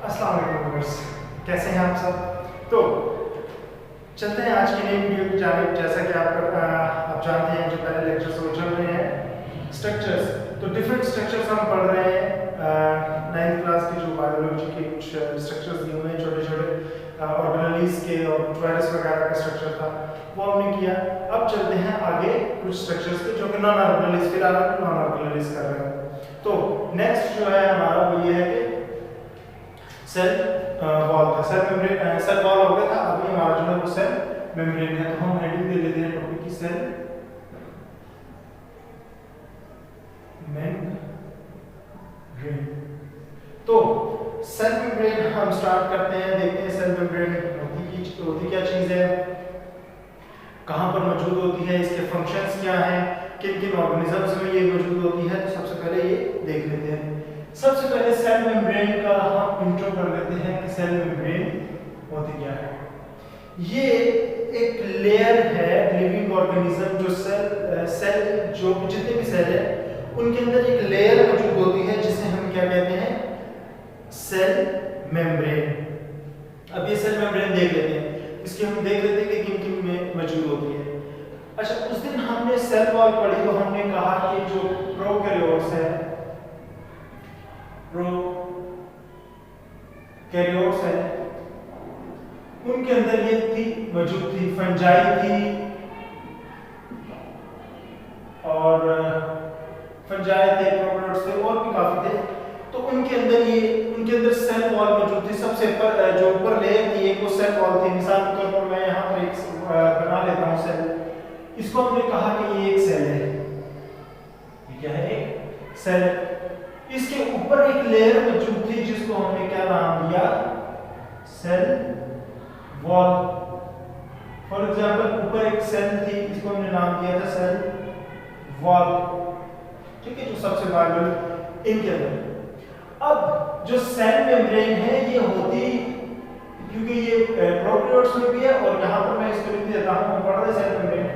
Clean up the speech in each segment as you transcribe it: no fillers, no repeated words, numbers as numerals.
अस्सलाम वालेकुम व्यूअर्स, कैसे हैं आप सब। तो चलते हैं आज की नई वीडियो की जानिब। जैसा कि आप जानते हैं, जो पहले लेक्चर्स वो चल रहे हैं स्ट्रक्चर्स, तो डिफरेंट स्ट्रक्चर्स हम पढ़ रहे हैं। 9th क्लास की जो बायोलॉजी के कुछ स्ट्रक्चर्स दिए हुए हैं, छोटे छोटे ऑर्गेनेल्स के और वायरस वगैरह का स्ट्रक्चर था, वो हमने किया। अब चलते हैं आगे कुछ स्ट्रक्चर्स के जो कि नॉन ऑर्गेनेल्स, फिलहाल हम नॉन ऑर्गेनेल्स कर रहे हैं। तो नेक्स्ट जो है हमारा वो ये है कि सेल वॉल था। सेल वॉल हो गया था। अभी हमारा जो है वो सेल मेम्ब्रेन है। तो हम हेडिंग दे लेते हैं टॉपिक की, सेल मेम्ब्रेन। तो सेल मेम्ब्रेन हम स्टार्ट करते हैं, देखते हैं सेल मेम्ब्रेन होती क्या चीज है, कहां पर मौजूद होती है, इसके फंक्शंस क्या हैं, किन किन ऑर्गेनिजम्स में ये मौजूद होती है। तो सबसे पहले ये देख लेते हैं। सबसे पहले सेल मेम्ब्रेन का हम इंट्रो कर लेते हैं कि सेल मेम्ब्रेन होती क्या है। ये एक लेयर है लिविंग ऑर्गेनिज्म, जो सेल जो जितने भी सेल है उनके अंदर एक लेयर मौजूद होती है जिसे हम क्या कहते हैं, सेल मेम्ब्रेन। अब ये सेल मेम्ब्रेन देख लेते हैं, इसके हम देख लेते हैं कि किन किन में मौजूद होती है। अच्छा, उस दिन हमने सेल वॉल पढ़ी तो हमने कहा कि जो प्रोकैरियोट्स है, प्रोकैरियोट्स है, उनके अंदर ये मौजूद थी, फंजाई थी और फंजाई थे, प्रोकैरियोट्स थे और भी काफी थे। तो उनके अंदर सेल वॉल मौजूद थी। सबसे जो ऊपर लेयर थी एक वो सेल वॉल थी। मिसाल के तौर पर मैं यहाँ पर एक बना लेता हूँ सेल। इसको हमने कहा कि ये एक सेल है। ये क्या है? एक सेल। इसके ऊपर एक लेयर मौजूद थी जिसको हमने क्या नाम दिया, सेल वॉल। फॉर एग्जांपल ऊपर एक सेल थी, इसको हमने नाम दिया था सेल वॉल। ठीक है, जो सबसे बाहर इनके अंदर। अब जो सेल मेम्ब्रेन है ये होती, क्योंकि ये प्रोकैरियोट्स में भी है और यहाँ पर मैं इसको लिख देता हूँ, हम पढ़ रहे सेल मेम्ब्रेन,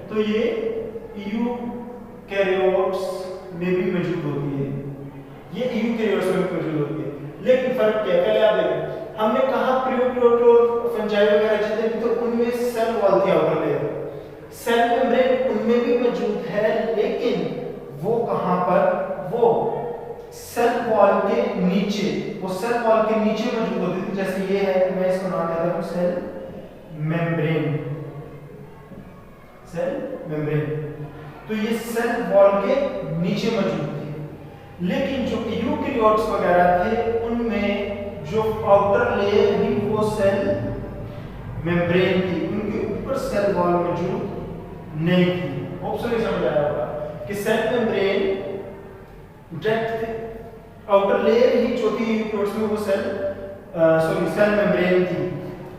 तो ये यूकैरियोट्स में भी मौजूद होती है। ये यूकैरियोट्स में भी मौजूद होती है। लेकिन फर्क क्या है, पहले आप देखें, हमने कहा प्रोकैरियोट और फंजाई वगैरह जितने भी, तो उनमें सेल वॉल थी आउटर लेयर। सेल मेम्ब्रेन उनमें भी मौजूद है, लेकिन वो कहां पर, वो सेल वॉल के नीचे, वो सेल वॉल के नीचे मौजूद होती थी। जैसे ये है, मैं इसको नाम देता हूं सेल मेम्ब्रेन, सेल मेम्ब्रेन। तो ये सेल वॉल के नीचे मौजूद थी। लेकिन जो यूकैरियोट्स वगैरह थे उनमें जो आउटर लेयर थी वो सेल मेम्ब्रेन थी, उनके ऊपर सेल वॉल मौजूद नहीं थी। होप्सली समझ आया होगा कि cell membrane direct outer layer ही जो थी यूकैरियोट्स में वो सेल मेम्ब्रेन थी।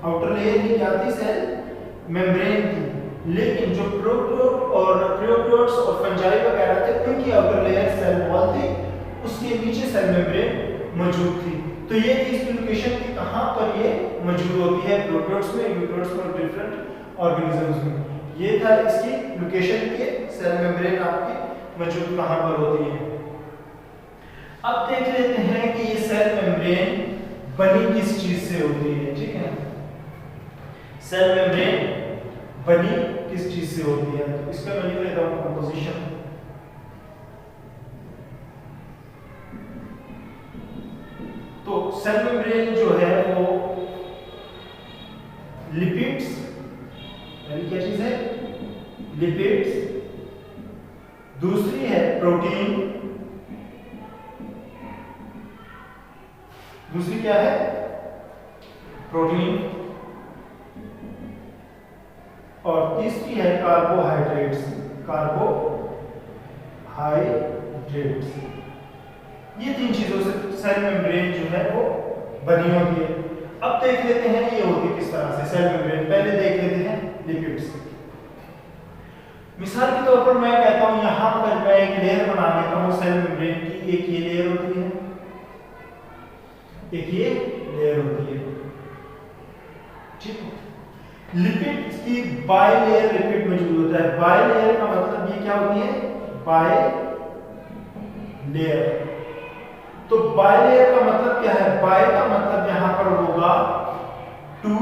आउटर लेयर ही क्या थी, सेल मेम्ब्रेन थी। लेकिन जो प्रोकैरियोट्स और फंजाई वगैरह थे उनकी आउटर लेयर सेल वॉल थी, उसके नीचे सेल मेम्ब्रेन मौजूद थी। तो ये थी इसकी लोकेशन कि कहां पर ये मौजूद होती है, प्रोकैरियोट्स में, यूकैरियोट्स में, डिफरेंट ऑर्गेनिजम्स में। ये था इसकी लोकेशन के सेल मेम्ब्रेन आपकी मौजूद कहां पर होती है। अब देख लेते हैं कि ये सेल मेम्ब्रेन बनी किस चीज से होती है। ठीक है, सेल मेम्ब्रेन बनी किस चीज से होती है। तो इसका मैं लिख लेता हूं कंपोजिशन। तो सेल मेम्ब्रेन जो है वो लिपिड्स, पहली क्या चीज है, लिपिड्स, दूसरी है प्रोटीन, दूसरी क्या है, प्रोटीन, और तीसरी है कार्बोहाइड्रेट्स, कार्बोहाइड्रेट्स। ये तीन चीजों से सेल मेम्ब्रेन जो है वो बनी होती है। अब देख लेते हैं ये होती किस तरह से सेल मेम्ब्रेन। पहले देख लेते हैं लिपिड्स। मिसाल के तौर पर मैं कहता हूं यहां पर मैं एक लेयर बना लेता हूं सेल मेम्ब्रेन की। एक ये लेयर होती है, एक ये लेयर होती है। ठीक है, लिपिड की बायलेयर लिपिड मौजूद होता है। बायलेयर का मतलब ये क्या होती है, बाय लेयर। तो बाइलेयर का मतलब क्या है? बाय का मतलब यहां पर होगा टू,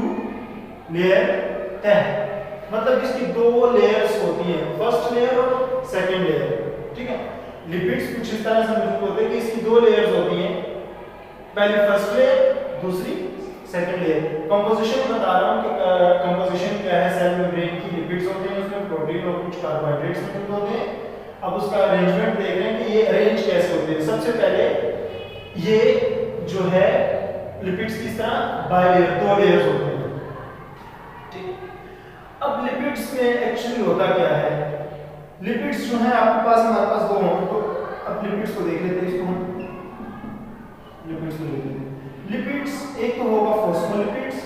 लेयर तह, मतलब इसकी दो लेयर्स होती हैं, फर्स्ट लेयर और सेकंड लेयर। ठीक है, लिपिड्स कुछ इस तरह से मौजूद होते हैं कि इसकी दो लेयर्स होती हैं, पहली फर्स्ट लेयर, दूसरी सेकंड लेयर। कंपोजिशन बता रहा हूं कि कंपोजिशन क्या है। सेल मेम्ब्रेन की लिपिड्स होते हैं, उसमें प्रोटीन और कुछ कार्बोहाइड्रेट्स मौजूद होते हैं। अब उसका अरेंजमेंट देख रहे हैं कि ये अरेंज कैसे होते हैं। सबसे पहले ये जो है लिपिड्स किस तरह बाइलेयर, दो लेयर्स होते हैं। ठीक, अब लिपिड्स में एक्चुअली होता क्या है? लिपिड्स जो है आपके पास, हमारे पास दो होंगे, तो अब लिपिड्स को देख लेते हैं। इसको हम लिपिड्स को देख लेते हैं। लिपिड्स एक तो होगा फॉस्फोलिपिड्स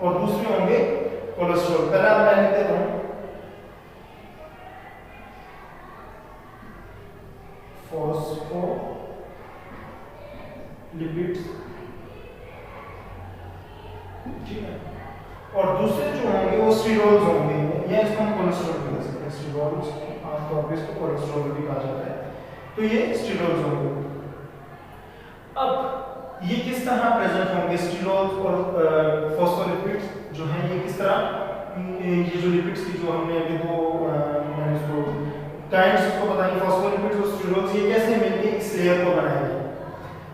और दूसरे होंगे कोलेस्ट्रॉल। पहले मैं लिख देता हूं फॉस्फोलिपिड्स, ठीक है, और दूसरे जो होंगे वो स्टीरोल्स होंगे, या इसको हम कोलेस्ट्रॉल भी कह सकते हैं। स्टीरोल्स आमतौर पर इसको कोलेस्ट्रॉल भी कहा जाता है। तो ये स्टीरोल्स होंगे। अब ये किस तरह प्रेजेंट होंगे? स्टीरोल्स और फॉस्फोलिपिड्स जो हैं, ये किस तरह, ये जो लिपिड्स की जो हमने अभी दो मैंने इसको काइंड्स को बताएंगे, फॉस्फोलिपिड्स और स्टीरोल्स, ये कैसे मिलके इस लेयर को बनाएंगे।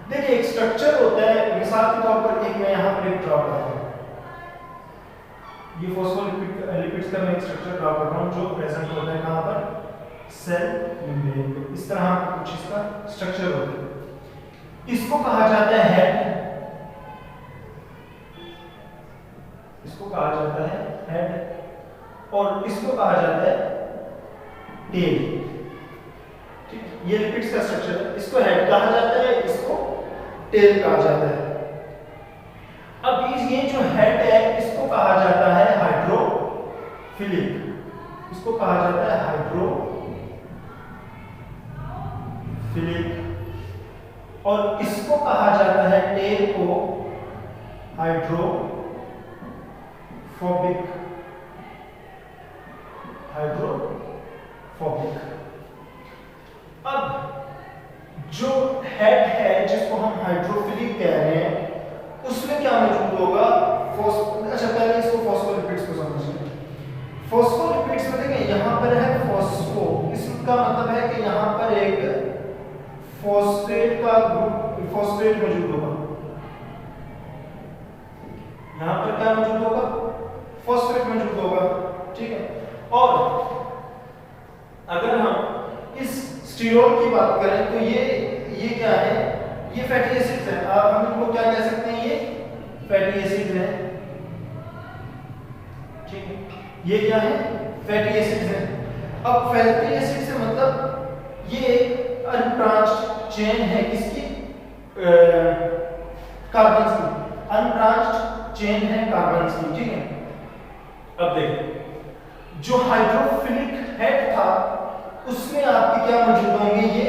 देखिए एक स्ट्रक्चर होता है, मिसाल के तौर पर एक मैं यहाँ पर एक ड्रॉ करता हूँ, ये फॉस्फोलिपिड्स का मैं एक स्ट्रक्चर ड्रॉ कर रहा हूँ जो प्रेजेंट होता है कहाँ पर? सेल मेम्ब्रेन पे। इस तरह कुछ इसका स्ट्रक्चर होता है। इसको कहा जाता है हेड, इसको कहा जाता है हेड, और इसको कहा जाता है टेल। ठीक, ये लिपिड्स का स्ट्रक्चर है। इसको हेड कहा जाता है, इसको टेल कहा जाता है। अब ये जो हेड है इसको कहा जाता है हाइड्रोफिलिक, इसको कहा जाता है हाइड्रोफिलिक, और इसको कहा जाता है टेल को हाइड्रोफोबिक, हाइड्रोफोबिक। अब जो हेड है जिसको हम हाइड्रोफिलिक कह रहे हैं, उसमें क्या मौजूद होगा? अच्छा पहले इसको फॉस्फोलिपिड्स को समझिए। फॉस्फोलिपिड्स में देखिए यहाँ पर है फॉस्फो, इसका मतलब है कि यहाँ पर एक फॉस्फेट का ग्रुप, फॉस्फेट मौजूद होगा। यहाँ पर क्या मौजूद होगा? फॉस्फेट मौजूद होगा। ठीक है, और अगर हम इस स्टीरोल की बात करें तो ये क्या है? ये फैटी एसिड्स हैं। आप हम इनको क्या कह सकते हैं? ये फैटी एसिड्स हैं। ठीक है, ये क्या है? फैटी एसिड्स हैं। अब फैटी एसिड से मतलब ये एक अनब्रांच्ड चेन है किसकी? कार्बन की, अनब्रांच्ड चेन है कार्बन की। ठीक है, अब देखिए जो हाइड्रोफिलिक हेड था उसमें आपके क्या मौजूद होंगे? ये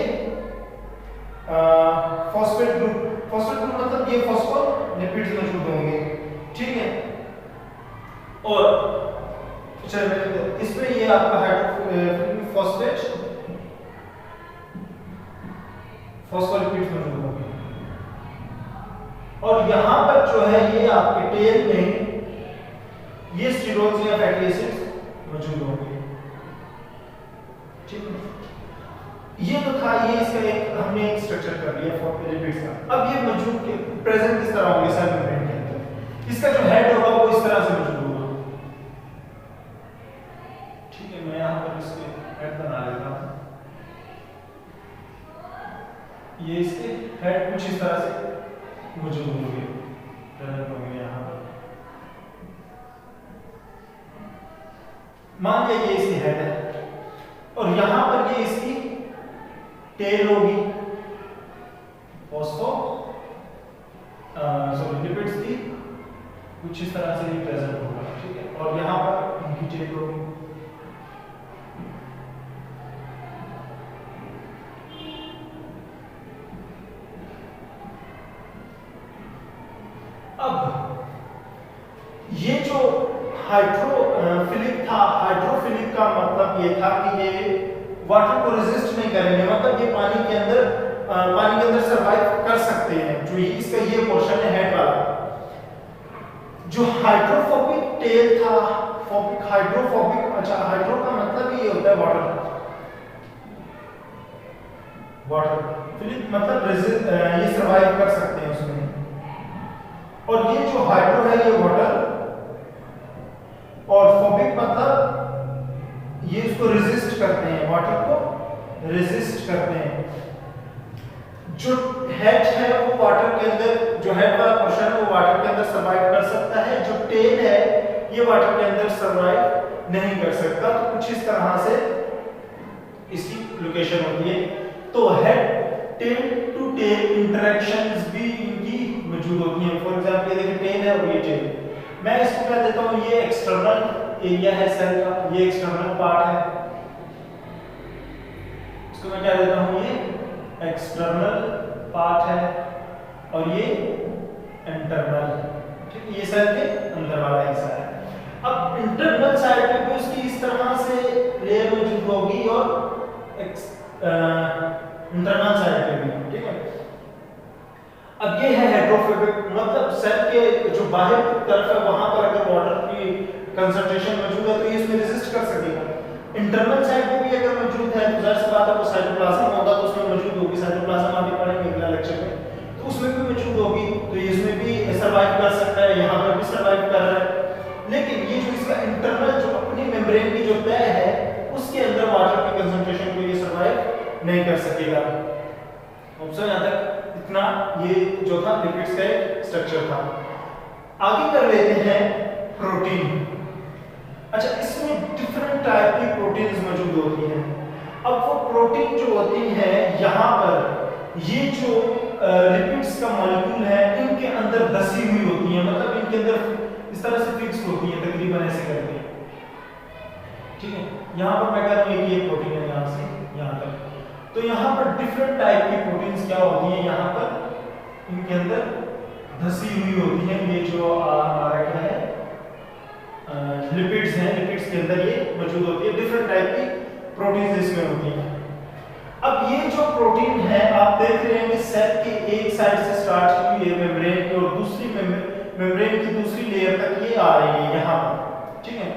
फॉस्फेट ग्रुप, फॉस्फेट ग्रुप मतलब ये फॉस्फोलिपिड्स मौजूद होंगे। ठीक है, और चलिए इसमें ये आपका हाइड्रोफिलिक फॉस्फोलिपिड्स मौजूद होंगे, और यहां पर जो है ये आपके टेल में ये स्टीरोल्स या फैटी एसिड्स मौजूद होंगे। ठीक है, ये तो था, ये इसका एक हमने एक स्ट्रक्चर कर लिया फॉस्फोलिपिड्स का। अब ये मौजूद के प्रेजेंट किस तरह होंगे सेल मेम्ब्रेन के अंदर? इसका जो हेड होगा वो इस तरह से मौजूद होगा। ठीक है, मैं यहाँ पर इसके हेड बना लेता हूँ। ये इसके हेड कुछ इस तरह से मौजूद होंगे, प्रेजेंट होंगे यहाँ पर। मान लिया ये इसकी हेड है और यहाँ पर ये इसकी टेल होगी, लिपिड्स की कुछ इस तरह से ये प्रेजेंट होगा। ठीक है, और यहाँ पर इनकी टेल होगी। अब ये जो हाइड्रोफिलिक था, हाइड्रोफिलिक का मतलब ये था कि ये वाटर को रेजिस्ट नहीं करेंगे, मतलब ये पानी के अंदर पानी के अंदर सरवाइव कर सकते हैं। जो इसका ये पोर्शन है हेड वाला। जो हाइड्रोफोबिक टेल था, हाइड्रोफोबिक, अच्छा हाइड्रो का मतलब ये होता है वाटर, फिलिप मतलब ये सरवाइव कर सकते हैं उसमें। और ये जो हाइड्रो है ये वाटर, और फोबिक मतलब ये इसको रेजिस्ट करते हैं, वाटर को रेजिस्ट करते हैं। जो हेड है वो वाटर के अंदर, जो हेड वाला पोर्शन है वो वाटर के अंदर सरवाइव कर सकता है। जो टेल है ये वाटर के अंदर सरवाइव नहीं कर सकता। तो कुछ इस तरह से इसकी लोकेशन होती है। तो head tail to tail interactions भी इनकी मौजूद होती हैं। फॉर एग्जांपल ये देखिए टेल है और ये टेल, मैं इसको क्या देता हूँ, ये एक्सटर्नल एरिया है सेल का, ये एक्सटर्नल पार्ट है, इसको मैं क्या देता हूँ, ये एक्सटर्नल पार्ट है और ये इंटरनल, ठीक है, ये सेल के अंदर वाला हिस्सा है। अब इंटरनल साइड पे भी उसकी इस तरह से लेयर मौजूद होगी और इंटरनल साइड पे भी, ठीक है। अब ये है हाइड्रोफोबिक, मतलब सेल के जो बाहर की तरफ है वहां पर अगर वाटर की कंसंट्रेशन मौजूद है तो ये इसमें रेजिस्ट कर सकेगा। इंटरनल साइड पे भी अगर मौजूद है तो जाहिर सी बात है वो साइटोप्लाज्म होगा तो उसमें मौजूद होगी, साइटोप्लाज्म आगे पढ़ेंगे अगला लेक्चर में, तो उसमें भी मौजूद होगी, तो ये इसमें भी सर्वाइव कर सकता है, यहाँ पर भी सर्वाइव कर रहा है। लेकिन ये जो इसका इंटरनल जो अपनी मेम्ब्रेन की जो तय है उसके अंदर वाटर की कंसंट्रेशन को ये सर्वाइव नहीं कर सकेगा। ऑप्शन यहाँ तक इतना ये जो था लिपिड्स का एक स्ट्रक्चर था। आगे कर लेते हैं प्रोटीन। अच्छा, इसमें डिफरेंट टाइप की प्रोटीन्स मौजूद होती हैं। अब वो प्रोटीन जो होती है यहाँ पर ये जो लिपिड्स का मॉलिक्यूल है इनके अंदर धसी हुई होती है, मतलब इनके अंदर इस तरह से फिक्स होती है तकरीबन ऐसे करके, ठीक है। यहाँ पर मैं कह रहा हूँ ये प्रोटीन है यहाँ से यहाँ तक, तो यहाँ पर डिफरेंट टाइप की प्रोटीन्स क्या होती हैं, यहाँ पर इनके अंदर धसी हुई होती हैं। ये जो हमारा क्या है लिपिड्स हैं, लिपिड्स के अंदर ये मौजूद होती है, डिफरेंट टाइप की प्रोटीन्स इसमें होती हैं। अब ये जो प्रोटीन है आप देख रहे हैं कि सेल के एक साइड से स्टार्ट हुई है मेम्ब्रेन की और दूसरी मेम्ब्रेन की दूसरी लेयर तक ये आ रही है यहाँ पर, ठीक है।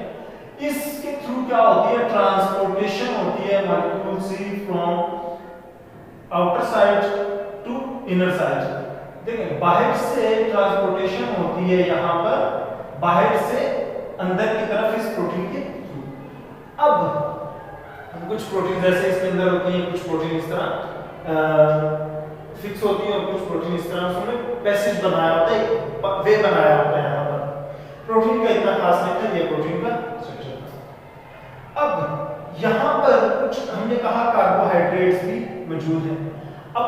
इसके थ्रू क्या होती है, ट्रांसपोर्टेशन होती है मॉलिक्यूल से from outer side to inner side. देखिए बाहर से ट्रांसपोर्टेशन होती है यहाँ पर, बाहर से अंदर की तरफ इस प्रोटीन के थ्रू। अब कुछ प्रोटीन जैसे इसके अंदर होती हैं, कुछ प्रोटीन इस तरह फिक्स होती है और कुछ प्रोटीन इस तरह उसमें पैसेज बनाया होता है, वे बनाया होता है। यहाँ पर प्रोटीन का इतना खास नहीं था, ये प्रोटीन का स्ट्रक्चर था। अब यहाँ पर कुछ हमने कहा कार्बोहाइड्रेट्स भी मौजूद हैं। अब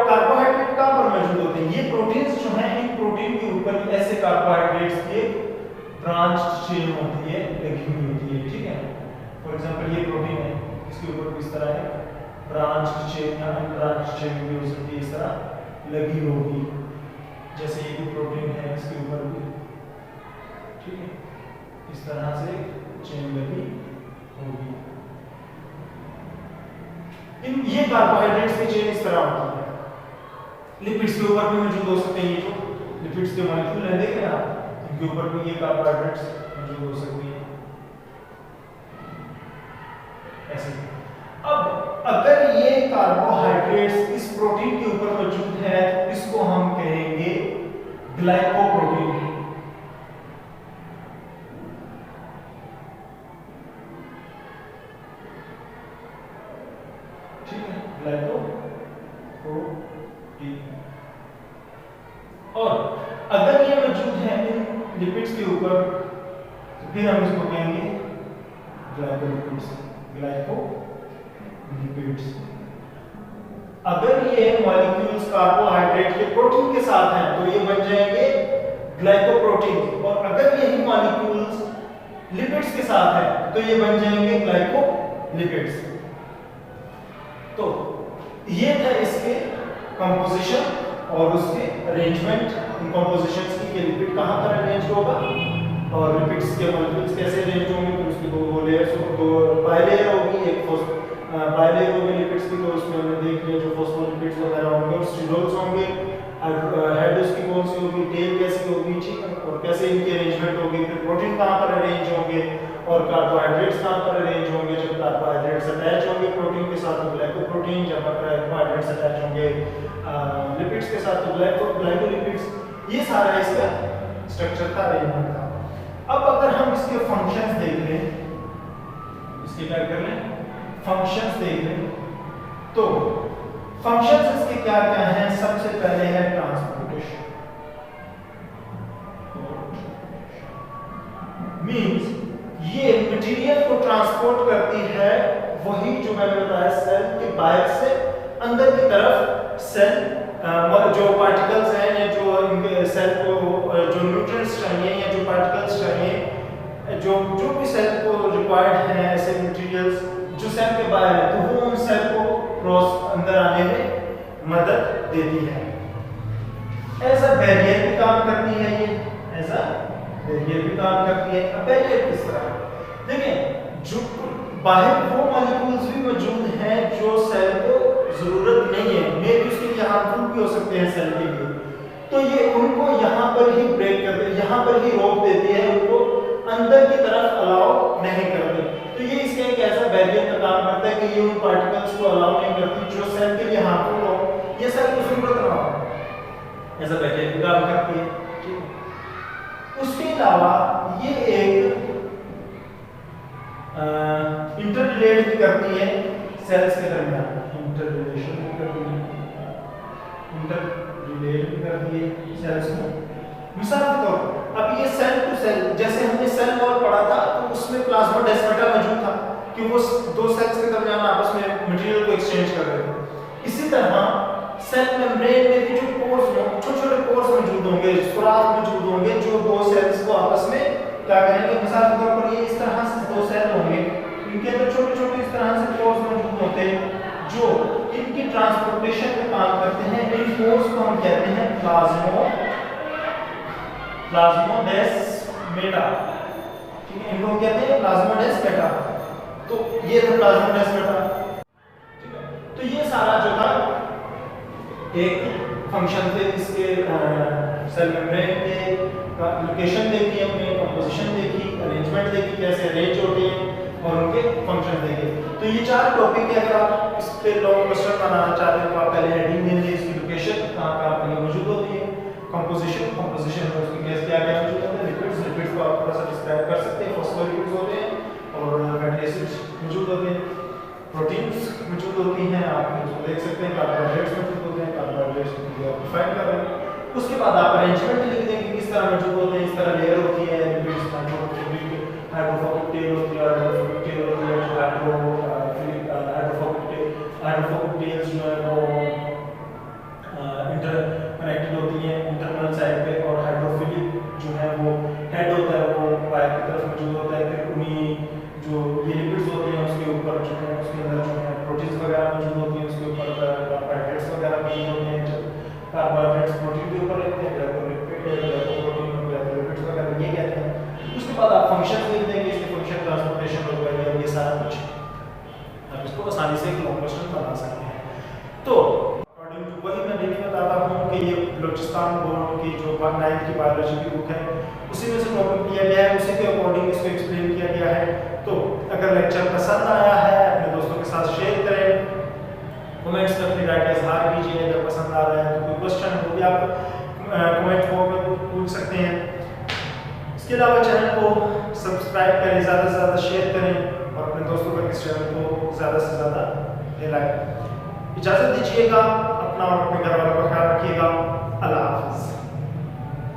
कार्बोहाइड्रेट कहाँ पर मौजूद होते हैं, ये प्रोटीन्स जो हैं इन प्रोटीन के ऊपर ऐसे कार्बोहाइड्रेट्स की ब्रांच चेन होती है, लगी हुई होती है, ठीक है। फॉर एग्जांपल ये प्रोटीन है, इसके ऊपर भी इस तरह है ब्रांच चेन या अनब्रांच चेन भी हो सकती है, इस तरह लगी होगी। जैसे ये भी प्रोटीन है इसके ऊपर भी, ठीक है, इस तरह से चेन लगी होगी। इन ये कार्बोहाइड्रेट्स की चेन इस तरह होती है। लिपिड्स के ऊपर भी मौजूद हो सकते हैं, ये जो लिपिड्स के मॉलिक्यूल हैं देख रहे हैं आप, इनके ऊपर भी ये कार्बोहाइड्रेट्स मौजूद हो सकती है ऐसे। अब अगर ये कार्बोहाइड्रेट्स इस प्रोटीन के ऊपर मौजूद है तो इसको हम कहेंगे ग्लाइकोप्रोटीन, ठीक है, ग्लाइकोप्रोटीन। और अगर ये मौजूद है इन लिपिड्स के ऊपर तो फिर हम इसको कहेंगे ग्लाइकोलिपिड्स, ग्लाइकोलिपिड्स। अगर ये मॉलिक्यूल्स कार्बोहाइड्रेट के प्रोटीन के साथ हैं तो ये बन जाएंगे ग्लाइकोप्रोटीन, और अगर यही मॉलिक्यूल्स लिपिड्स के साथ हैं तो ये बन जाएंगे ग्लाइकोलिपिड्स। तो ये था इसके कंपोजिशन और उसके अरेंजमेंट, इन कंपोजिशंस की कि लिपिड कहां पर अरेंज होगा और लिपिड्स के मॉलिक्यूल्स कैसे अरेंज होंगे। तो उसकी दो लेयर्स, दो बाइलेयर होगी, एक बायलेयर होंगे लिपिड्स की, तो उसमें हमने देख लिया जो फॉस्फोलिपिड्स वगैरह होंगे, और स्टिरोल्स होंगे, हेड उसकी कौन सी होगी, टेल कैसी होगी, ठीक है, और कैसे इनकी अरेंजमेंट होगी, फिर प्रोटीन कहाँ पर अरेंज होंगे और कार्बोहाइड्रेट्स कहाँ पर अरेंज होंगे। जब कार्बोहाइड्रेट्स अटैच होंगे प्रोटीन के साथ तो ग्लाइकोप्रोटीन, जब कार्बोहाइड्रेट्स अटैच होंगे लिपिड्स के साथ तो ग्लाइकोलिपिड्स। ये सारा इसका स्ट्रक्चर था, अरेंजमेंट था। अब अगर हम इसके फंक्शंस देख लें, इसके क्या कर लें, फंक्शंस देख लें, तो फंक्शंस इसके क्या क्या हैं। सबसे पहले है ट्रांसपोर्टेशन, मींस ये मटेरियल को ट्रांसपोर्ट करती है, वही जो मैंने बताया सेल के बाहर से अंदर की तरफ सेल जो पार्टिकल्स हैं या जो इनके सेल को जो न्यूट्रिएंट्स चाहिए या जो पार्टिकल्स चाहिए, जो भी सेल को रिक्वायर्ड है ऐसे मटेरियल्स जो सेल के बाहर है, तो वो उन सेल को क्रॉस अंदर आने में मदद देती है। ऐसा बैरियर भी काम करती है, ये ऐसा बैरियर भी काम करती है। अब बैरियर किस तरह, देखें जो बाहर वो मॉलिक्यूल्स भी मौजूद हैं जो सेल को जरूरत नहीं है, मे भी उसके लिए हार्मफुल भी हो सकते हैं सेल के लिए, तो ये उनको यहाँ पर ही ब्रेक कर दे, यहाँ पर ही रोक देती है, उनको अंदर की तरफ अलाउ नहीं करते। तो ये इसका एक ऐसा बैरियर का काम करता है कि ये उन पार्टिकल्स को अलाउ नहीं करती जो सेल के लिए हार्मफुल हो, ये सेल को जरूरत ना हो, ऐसा बैरियर का काम करती है, ठीक है। उसके अलावा ये एक इंटररिलेट भी करती है सेल्स के दरमियान, इंटररिलेशन भी करती है, इंटररिलेट भी करती है सेल्स को। मिसाल के तौर पर अब ये सेल टू सेल, जैसे हमने सेल वॉल पढ़ा था तो उसमें प्लाज्माडेस्माटा मौजूद था कि वो दो सेल्स के दरमियान आपस में मटेरियल को एक्सचेंज कर रहे थे। इसी तरह सेल मेम्ब्रेन में भी जो पोर्स, छोटे-छोटे पोर्स मौजूद होंगे, सुराख मौजूद होंगे जो दो सेल्स को आपस में क्या करेंगे। मिसाल के तौर पर ये इस तरह से दो सेल होंगे, इनके अंदर छोटे-छोटे इस तरह से पोर्स मौजूद होते हैं जो इनकी ट्रांसपोर्टेशन में काम करते हैं। इन पोर्स को हम कहते हैं प्लाज्मोडेस्माटा, ठीक है, इनको कहते हैं प्लाज्मोडेस्माटा। तो ये था प्लाज्मोडेस्माटा, ठीक है। तो ये सारा जो था एक फंक्शन थे इसके, सेल मेम्ब्रेन के लोकेशन देखी हमने, कंपोजिशन देखी, अरेंजमेंट देखी, कैसे अरेंज होते हैं और उनके फंक्शन देखे। तो ये चार टॉपिक है, अगर आप इस पे लॉन्ग क्वेश्चन बनाना चाहते हैं तो आप पहले हेडिंग देंगे, इसकी लोकेशन कहाँ कहाँ पर मौजूद होती है, कंपोजिशन में उसके कैसे क्या क्या मौजूद होते हैं, लिपिड्स को आप थोड़ा सा डिस्क्राइब कर सकते हैं, फॉस्फोलिपिड्स होते हैं और फैटी एसिड्स मौजूद होते हैं, प्रोटीन्स मौजूद होती हैं, आप इसको देख सकते हैं, कार्बोहाइड्रेट्स मौजूद होते हैं, कार्बोहाइड्रेट्स को डिफाइन कर रहे हैं। उसके बाद आप अरेंजमेंट लिख देंगे किस तरह मौजूद होते हैं, इस तरह लेयर होती है, लिपिड्स हाइड्रोफोबिक टेल होती है, हाइड्रोफोबिक टेल होती है, हाइड्रोफोबिक टेल्स जो है वो इंटरकनेक्टेड होती हैं इंटरनल साइड पे, और हाइड्रोफिलिक जो है वो हेड होता है वो बाहर की तरफ मौजूद होता है। फिर उन्हीं जो ये लिपिड्स होते हैं उसके ऊपर जो है उसके अंदर जो है प्रोटीन्स वगैरह मौजूद होती हैं, उसके ऊपर कार्बोहाइड्रेट्स वगैरह मौजूद होते हैं, कार्बोहाइड्रेट्स प्रोटीन के ऊपर रहते हैं, ग्लाइकोप्रोटीन और ग्लाइकोलिपिड्स वगैरह ये कहते हैं। उसके बाद आप फंक्शन लिख देंगे, इसके फंक्शन ट्रांसपोर्टेशन वगैरह ये सारा कुछ आप इसको आसानी से एक लॉन्ग क्वेश्चन बना सकते हैं। तो अकॉर्डिंग टू वही मैं डेली बताता हूँ कि ये बलूचिस्तान बोर्ड की जो 9th की बायोलॉजी की बुक है उसी में से टॉपिक दिया गया है, उसी के अकॉर्डिंग इसको एक्सप्लेन किया गया है। तो अगर लेक्चर पसंद आया है अपने दोस्तों के साथ शेयर करें, कमेंट्स में अपनी राय का इजहार कीजिए। अगर पसंद आ रहा है तो कोई क्वेश्चन हो भी आप कमेंट बॉक्स में पूछ सकते हैं। इसके अलावा चैनल को सब्सक्राइब करें, ज़्यादा से ज़्यादा शेयर करें और अपने दोस्तों तक इस चैनल को ज़्यादा से ज़्यादा फैलाएं। इजाज़त दीजिएगा, अपना और अपने घर वालों का ख्याल रखिएगा। अल्लाह हाफ़िज़।